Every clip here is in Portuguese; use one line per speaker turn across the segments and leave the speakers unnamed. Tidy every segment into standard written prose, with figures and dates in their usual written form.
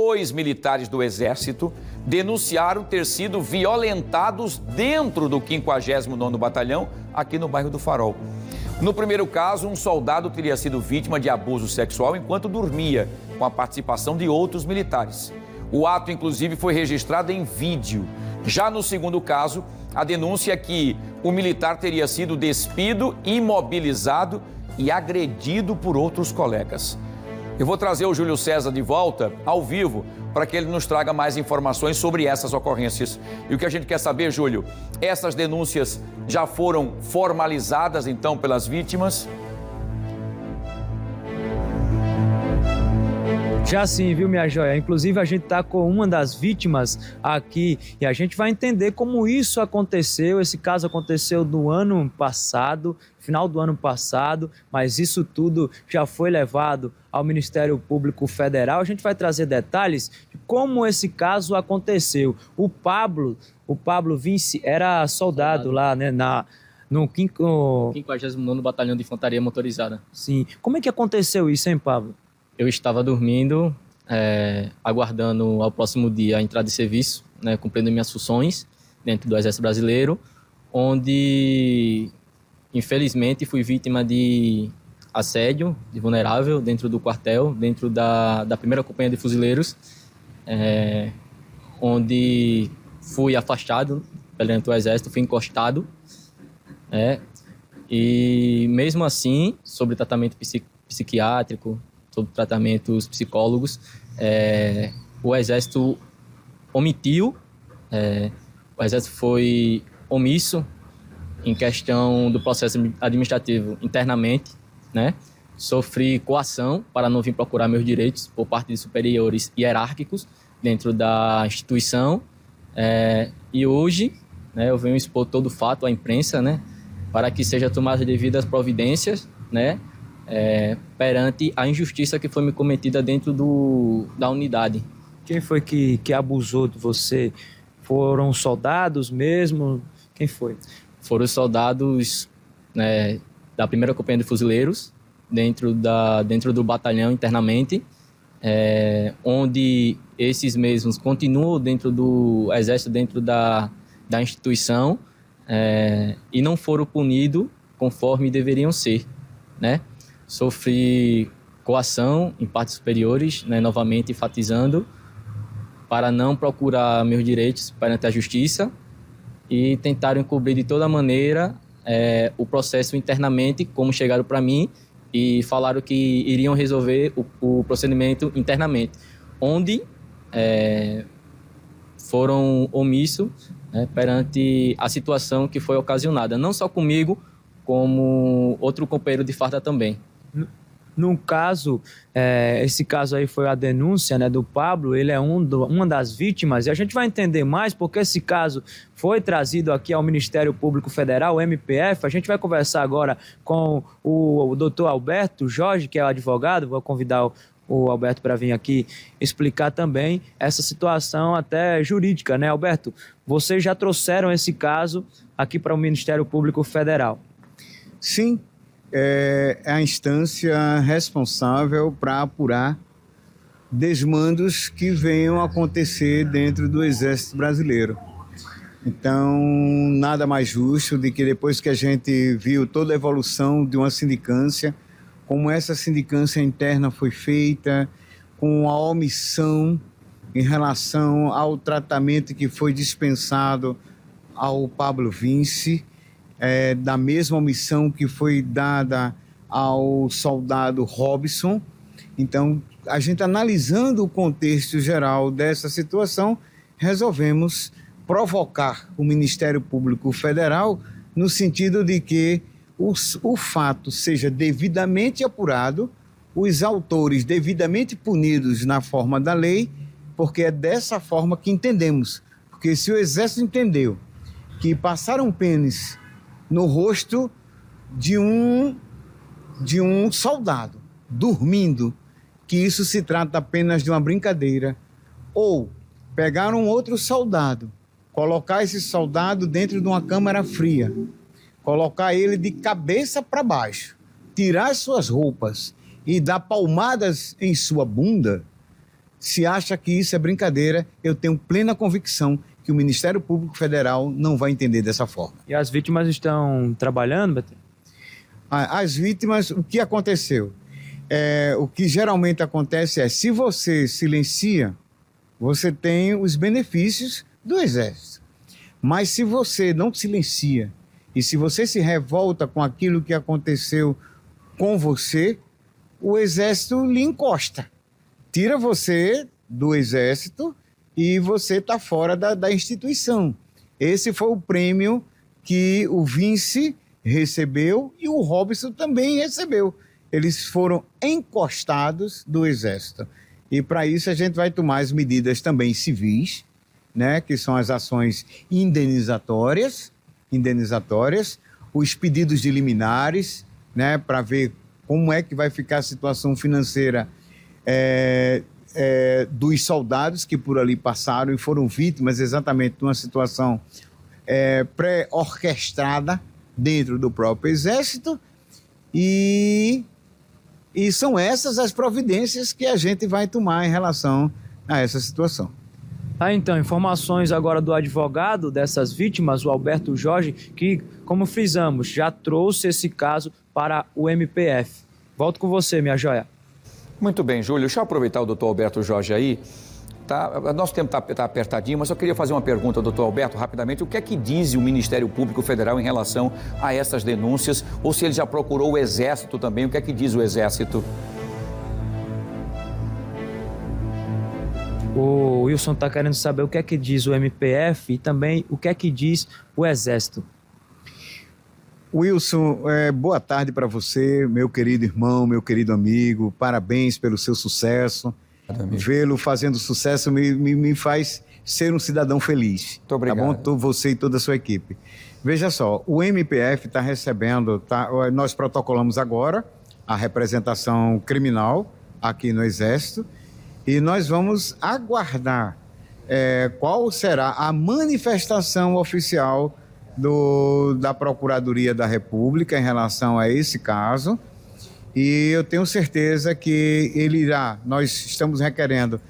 2 militares do Exército denunciaram ter sido violentados dentro do 59º Batalhão, aqui no bairro do Farol. No primeiro caso, um soldado teria sido vítima de abuso sexual enquanto dormia, com a participação de outros militares. O ato, inclusive, foi registrado em vídeo. Já no segundo caso, a denúncia é que o militar teria sido despido, imobilizado e agredido por outros colegas. Eu vou trazer o Júlio César de volta, ao vivo, para que ele nos traga mais informações sobre essas ocorrências. E o que a gente quer saber, Júlio, essas denúncias já foram formalizadas, então, pelas vítimas?
Já sim, viu, minha joia? Inclusive, a gente está com uma das vítimas aqui e a gente vai entender como isso aconteceu. Esse caso aconteceu no ano passado, final do ano passado, mas isso tudo já foi levado ao Ministério Público Federal. A gente vai trazer detalhes de como esse caso aconteceu. O Pablo Vinci era soldado lá, né, no
59º Batalhão de Infantaria Motorizada.
Sim. Como é que aconteceu isso, hein, Pablo?
Eu estava dormindo, aguardando ao próximo dia a entrada de serviço, né, cumprindo minhas funções dentro do Exército Brasileiro, onde, infelizmente, fui vítima de assédio, de vulnerável, dentro do quartel, dentro da primeira companhia de fuzileiros, onde fui afastado perante o Exército, fui encostado, e mesmo assim, sobre tratamento psiquiátrico, sobre tratamentos psicólogos, o Exército omitiu, o Exército foi omisso em questão do processo administrativo internamente, né? Sofri coação para não vir procurar meus direitos por parte de superiores hierárquicos dentro da instituição, e hoje, né, eu venho expor todo o fato à imprensa, né, para que seja tomada devidas providências, né, perante a injustiça que foi me cometida dentro da unidade.
Quem foi que abusou de você? Foram soldados mesmo? Quem foi?
Foram os soldados, né, da primeira companhia de fuzileiros, dentro do batalhão internamente, onde esses mesmos continuam dentro do Exército, dentro da instituição, e não foram punidos conforme deveriam ser, né? Sofri coação em partes superiores, né, novamente enfatizando, para não procurar meus direitos perante a justiça, e tentaram encobrir de toda maneira o processo internamente, como chegaram para mim e falaram que iriam resolver o procedimento internamente, onde foram omissos, né, perante a situação que foi ocasionada, não só comigo, como outro companheiro de farda também.
No caso, esse caso aí foi a denúncia, né, do Pablo, ele é uma das vítimas, e a gente vai entender mais porque esse caso foi trazido aqui ao Ministério Público Federal, o MPF. A gente vai conversar agora com o doutor Alberto Jorge, que é o advogado. Vou convidar o Alberto para vir aqui explicar também essa situação até jurídica, né, Alberto? Vocês já trouxeram esse caso aqui para o Ministério Público Federal?
Sim. É a instância responsável para apurar desmandos que venham a acontecer dentro do Exército Brasileiro. Então, nada mais justo do que depois que a gente viu toda a evolução de uma sindicância, como essa sindicância interna foi feita, com a omissão em relação ao tratamento que foi dispensado ao Pablo Vinci, da mesma omissão que foi dada ao soldado Robson. Então, a gente analisando o contexto geral dessa situação, resolvemos provocar o Ministério Público Federal no sentido de que o fato seja devidamente apurado, os autores devidamente punidos na forma da lei, porque é dessa forma que entendemos. Porque se o Exército entendeu que passaram pênis no rosto de um soldado, dormindo, que isso se trata apenas de uma brincadeira, ou pegar um outro soldado, colocar esse soldado dentro de uma câmara fria, colocar ele de cabeça para baixo, tirar suas roupas e dar palmadas em sua bunda, se acha que isso é brincadeira, eu tenho plena convicção que o Ministério Público Federal não vai entender dessa forma.
E as vítimas estão trabalhando, Beto?
As vítimas, o que aconteceu? O que geralmente acontece é, se você silencia, você tem os benefícios do Exército. Mas se você não silencia e se você se revolta com aquilo que aconteceu com você, o Exército lhe encosta. Tira você do Exército e você está fora da instituição. Esse foi o prêmio que o Vinci recebeu e o Robson também recebeu. Eles foram encostados do Exército. E para isso a gente vai tomar as medidas também civis, né, que são as ações indenizatórias, os pedidos de liminares, né, para ver como é que vai ficar a situação financeira dos soldados que por ali passaram e foram vítimas exatamente de uma situação pré-orquestrada dentro do próprio Exército. E são essas as providências que a gente vai tomar em relação a essa situação.
Então, informações agora do advogado dessas vítimas, o Alberto Jorge, que, como frisamos, já trouxe esse caso para o MPF. Volto com você, minha joia.
Muito bem, Júlio. Deixa eu aproveitar o doutor Alberto Jorge aí. Nosso tempo está apertadinho, mas eu queria fazer uma pergunta ao doutor Alberto, rapidamente. O que é que diz o Ministério Público Federal em relação a essas denúncias? Ou se ele já procurou o Exército também, o que é que diz o Exército?
O Wilson está querendo saber o que é que diz o MPF e também o que é que diz o Exército.
Wilson, boa tarde para você, meu querido irmão, meu querido amigo. Parabéns pelo seu sucesso. Vê-lo fazendo sucesso me faz ser um cidadão feliz.
Muito obrigado.
Tá bom? Você e toda a sua equipe. Veja só, o MPF está recebendo, nós protocolamos agora a representação criminal aqui no Exército e nós vamos aguardar qual será a manifestação oficial da Procuradoria da República em relação a esse caso. E eu tenho certeza que ele irá, nós estamos requerendo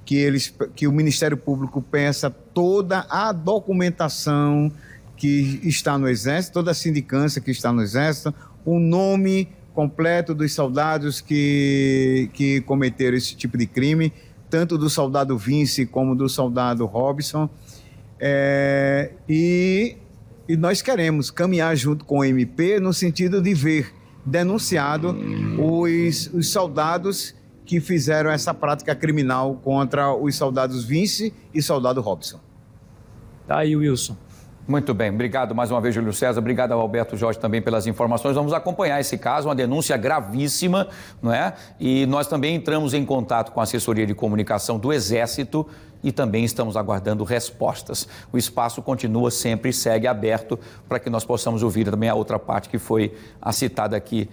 que o Ministério Público peça toda a documentação que está no Exército, toda a sindicância que está no Exército, o nome completo dos soldados que cometeram esse tipo de crime, tanto do soldado Vinci como do soldado Robson. E nós queremos caminhar junto com o MP no sentido de ver denunciado os soldados que fizeram essa prática criminal contra os soldados Vinci e soldado Robson.
Tá aí, Wilson.
Muito bem, obrigado mais uma vez, Júlio César, obrigado ao Alberto Jorge também pelas informações. Vamos acompanhar esse caso, uma denúncia gravíssima, não é? E nós também entramos em contato com a assessoria de comunicação do Exército e também estamos aguardando respostas. O espaço continua sempre e segue aberto para que nós possamos ouvir também a outra parte que foi citada aqui